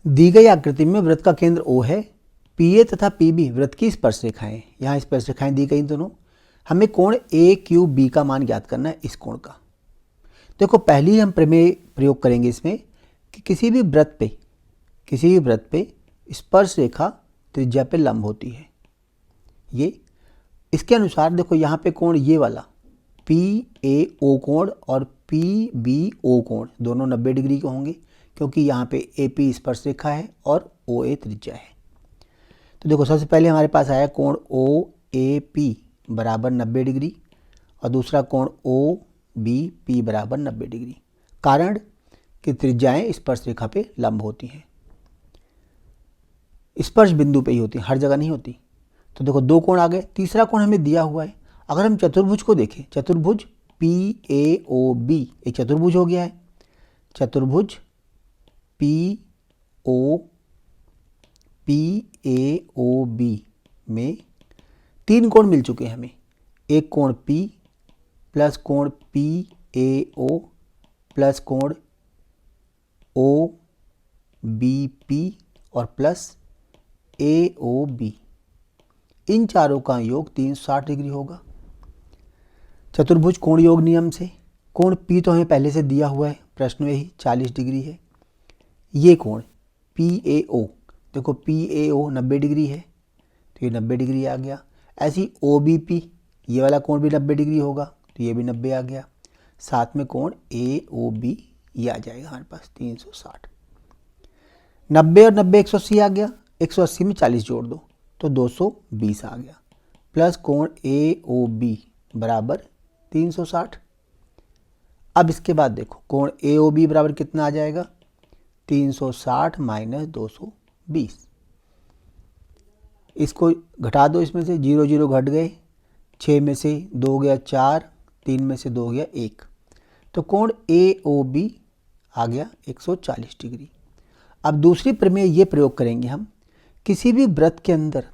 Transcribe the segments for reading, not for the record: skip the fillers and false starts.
दी गई आकृति में वृत्त का केंद्र O है, PA तथा PB वृत्त की स्पर्श रेखाएं, यहाँ स्पर्श रेखाएं दी गई दोनों। हमें कोण AQB का मान ज्ञात करना है इस कोण का। देखो पहली हम प्रमेय प्रयोग करेंगे इसमें कि किसी भी वृत्त पे स्पर्श रेखा त्रिज्या पे लंब होती है। ये इसके अनुसार देखो यहाँ पे कोण ये वाला PAO कोण और PBO कोण दोनों 90 डिग्री के होंगे, क्योंकि यहाँ पे AP स्पर्श रेखा है और OA त्रिज्या है। तो देखो सबसे पहले हमारे पास आया कोण OAP बराबर 90 डिग्री और दूसरा कोण OBP बराबर 90 डिग्री। कारण कि त्रिज्याएं स्पर्श रेखा पे लंब होती हैं, स्पर्श बिंदु पे ही होती हैं, हर जगह नहीं होती। तो देखो दो कोण आ गए। तीसरा कोण हमें दिया हुआ है। अगर हम चतुर्भुज को देखें, चतुर्भुज PAOB एक चतुर्भुज हो गया है। चतुर्भुज PAOB में तीन कोण मिल चुके हैं हमें। एक कोण P प्लस कोण PAO प्लस कोण OBP और प्लस AOB, इन चारों का योग 360 डिग्री होगा। चतुर्भुज कोण योग नियम से कोण P तो हमें पहले से दिया हुआ है, प्रश्न में ही 40 डिग्री है। ये कोण PAO, देखो PAO 90 डिग्री है तो ये 90 डिग्री आ गया। ऐसी OBP ये वाला कोण भी 90 डिग्री होगा तो ये भी 90 आ गया। साथ में कोण AOB ये आ जाएगा हमारे पास 360। 90 और 90 180 आ गया, 180 में 40 जोड़ दो तो 220 आ गया, प्लस कोण AOB बराबर 360। अब इसके बाद देखो कोण AOB बराबर कितना आ जाएगा, 360 माइनस 220। इसको घटा दो, इसमें से 0 0 घट गए, 6 में से 2 गया 4, 3 में से 2 गया 1, तो कोण AOB आ गया 140 डिग्री। अब दूसरी प्रमेय ये प्रयोग करेंगे हम, किसी भी वृत्त के अंदर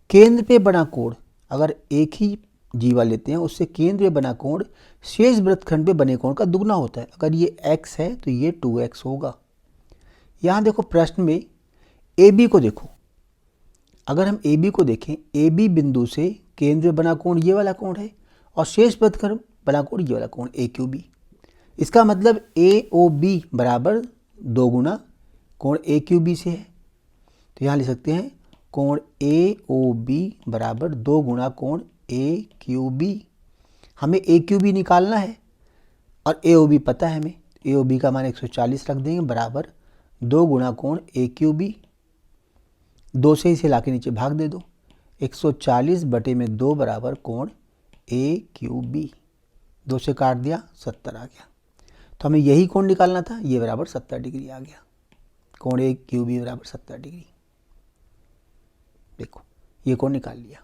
केंद्र पे बना कोण, अगर एक ही जीवा लेते हैं उससे केंद्र पे बना कोण शेष वृत्तखंड पे बने कोण का दुगना होता है। अगर ये x है तो ये 2x होगा। यहाँ देखो प्रश्न में AB को देखो, अगर हम AB को देखें, AB बिंदु से केंद्र पे बना कोण ये वाला कोण है और शेष वृत्तखंड बना कोण ये वाला कोण AQB। इसका मतलब AOB बराबर 2 गुना कोण AQB से है। तो यहाँ लिख सकते हैं कोण AOB बराबर 2 गुना कोण AQB। हमें AQB निकालना है और AOB पता है हमें, AOB का मान 140 रख देंगे बराबर 2 गुना कोण AQB। 2 से इसे लाके नीचे भाग दे दो, 140 बटे में 2 बराबर कोण AQB। 2 से काट दिया 70 आ गया। तो हमें यही कोण निकालना था, ये बराबर 70 डिग्री आ गया। कोण AQB बराबर 70 डिग्री। देखो ये कोण निकाल लिया।